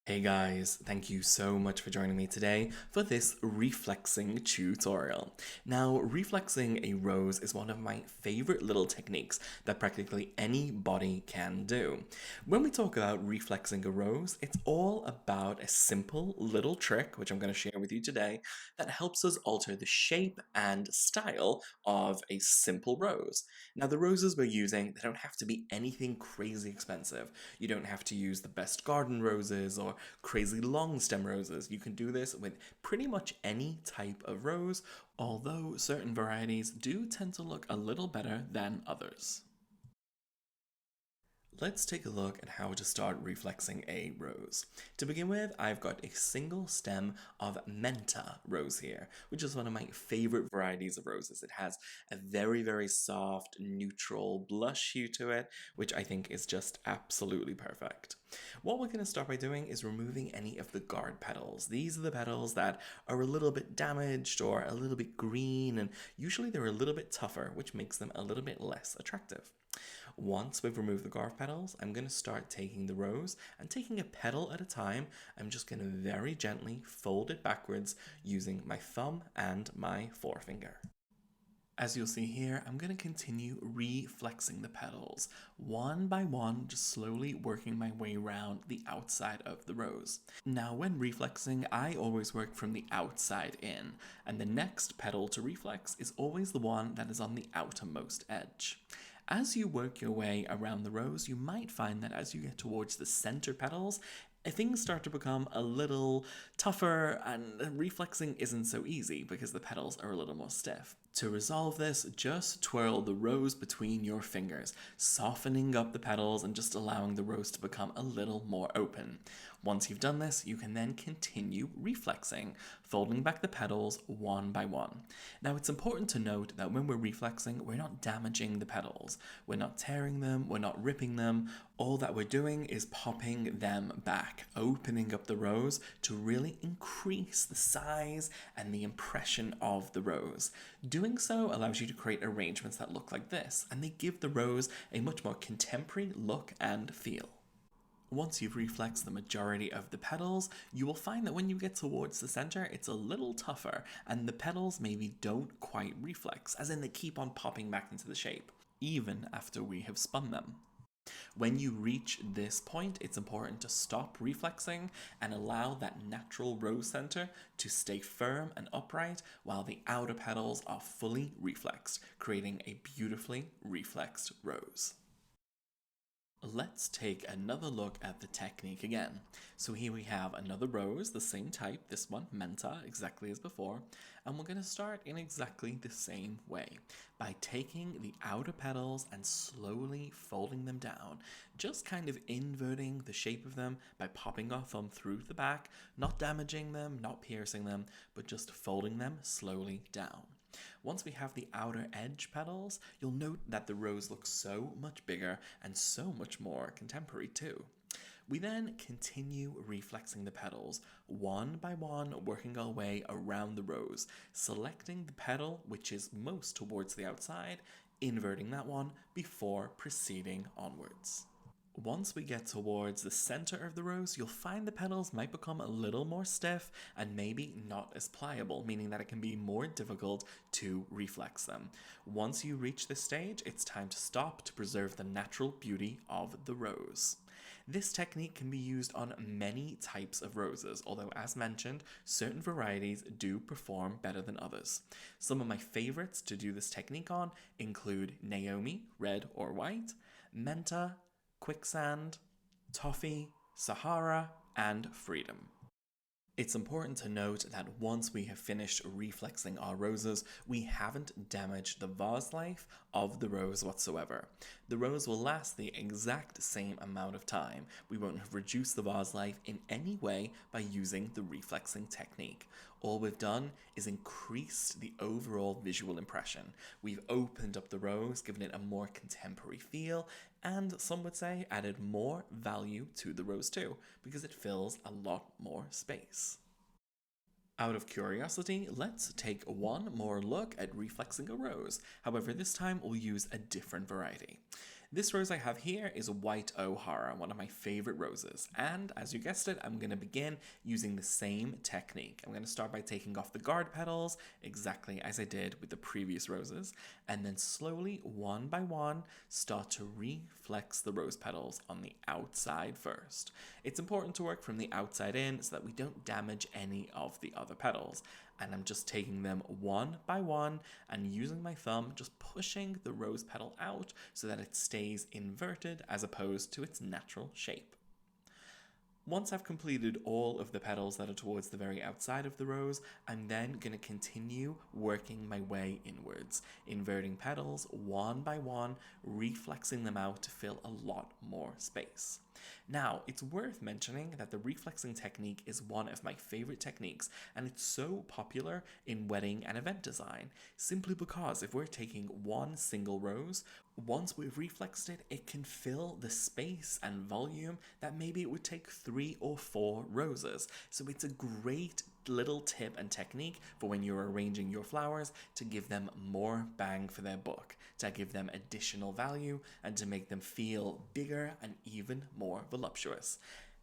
Hey guys, thank you so much for joining me today for this reflexing tutorial. Now, reflexing a rose is one of my favorite little techniques that practically anybody can do. When we talk about reflexing a rose, it's all about a simple little trick, which I'm going to share with you today, that helps us alter the shape and style of a simple rose. Now, the roses we're using, they don't have to be anything crazy expensive. You don't have to use the best garden roses or crazy long stem roses. You can do this with pretty much any type of rose, although certain varieties do tend to look a little better than others. Let's take a look at how to start reflexing a rose. To begin with, I've got a single stem of menta rose here, which is one of my favorite varieties of roses. It has a very soft, neutral blush hue to it, which I think is just absolutely perfect. What we're going to start by doing is removing any of the guard petals. These are the petals that are a little bit damaged or a little bit green, and usually they're a little bit tougher, which makes them a little bit less attractive. Once we've removed the garf petals, I'm going to start taking the rose and taking a petal at a time. I'm just going to very gently fold it backwards using my thumb and my forefinger. As you'll see here, I'm going to continue reflexing the petals, one by one, just slowly working my way around the outside of the rose. Now, when reflexing, I always work from the outside in, and the next petal to reflex is always the one that is on the outermost edge. As you work your way around the rose, you might find that as you get towards the center petals, things start to become a little tougher and reflexing isn't so easy because the petals are a little more stiff. To resolve this, just twirl the rose between your fingers, softening up the petals and just allowing the rose to become a little more open. Once you've done this, you can then continue reflexing, folding back the petals one by one. Now, it's important to note that when we're reflexing, we're not damaging the petals. We're not tearing them, we're not ripping them. All that we're doing is popping them back, opening up the rose to really increase the size and the impression of the rose. Doing so allows you to create arrangements that look like this, and they give the rose a much more contemporary look and feel. Once you've reflexed the majority of the petals, you will find that when you get towards the center, it's a little tougher, and the petals maybe don't quite reflex, as in they keep on popping back into the shape, even after we have spun them. When you reach this point, it's important to stop reflexing and allow that natural rose center to stay firm and upright while the outer petals are fully reflexed, creating a beautifully reflexed rose. Let's take another look at the technique again. So here we have another rose, the same type, this one menta, exactly as before, and we're going to start in exactly the same way by taking the outer petals and slowly folding them down, just kind of inverting the shape of them by popping our thumb through the back, not damaging them, not piercing them, but just folding them slowly down. Once we have the outer edge petals, you'll note that the rose looks so much bigger and so much more contemporary too. We then continue reflexing the petals, one by one, working our way around the rose, selecting the petal which is most towards the outside, inverting that one before proceeding onwards. Once we get towards the center of the rose, you'll find the petals might become a little more stiff and maybe not as pliable, meaning that it can be more difficult to reflex them. Once you reach this stage, it's time to stop to preserve the natural beauty of the rose. This technique can be used on many types of roses, although as mentioned, certain varieties do perform better than others. Some of my favorites to do this technique on include Naomi, red or white, Menta, Quicksand, Toffee, Sahara, and Freedom. It's important to note that once we have finished reflexing our roses, we haven't damaged the vase life of the rose whatsoever. The rose will last the exact same amount of time. We won't have reduced the vase life in any way by using the reflexing technique. All we've done is increased the overall visual impression. We've opened up the rose, given it a more contemporary feel, and some would say added more value to the rose too, because it fills a lot more space. Out of curiosity, let's take one more look at reflexing a rose. However, this time we'll use a different variety. This rose I have here is White O'Hara, one of my favorite roses. And as you guessed it, I'm going to begin using the same technique. I'm going to start by taking off the guard petals, exactly as I did with the previous roses, and then slowly, one by one, start to reflex the rose petals on the outside first. It's important to work from the outside in so that we don't damage any of the other petals. And I'm just taking them one by one and using my thumb, just pushing the rose petal out so that it stays inverted as opposed to its natural shape. Once I've completed all of the petals that are towards the very outside of the rose, I'm then going to continue working my way inwards, inverting petals one by one, reflexing them out to fill a lot more space. Now, it's worth mentioning that the reflexing technique is one of my favorite techniques, and it's so popular in wedding and event design, simply because if we're taking one single rose, once we've reflexed it, it can fill the space and volume that maybe it would take 3 or 4 roses. So it's a great little tip and technique for when you're arranging your flowers to give them more bang for their buck, to give them additional value, and to make them feel bigger and even more voluptuous.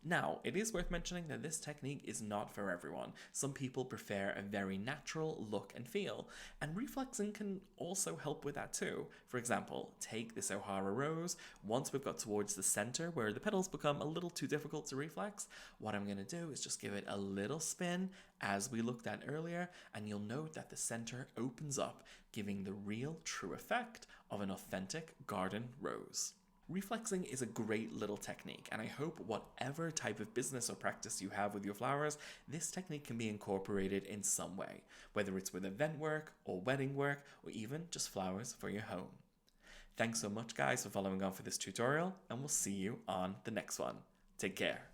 Now, it is worth mentioning that this technique is not for everyone. Some people prefer a very natural look and feel, and reflexing can also help with that too. For example, take this O'Hara rose. Once we've got towards the center where the petals become a little too difficult to reflex, what I'm going to do is just give it a little spin as we looked at earlier, and you'll note that the center opens up, giving the real true effect of an authentic garden rose. Reflexing is a great little technique, and I hope whatever type of business or practice you have with your flowers, this technique can be incorporated in some way, whether it's with event work or wedding work or even just flowers for your home. Thanks so much guys for following on for this tutorial, and we'll see you on the next one. Take care.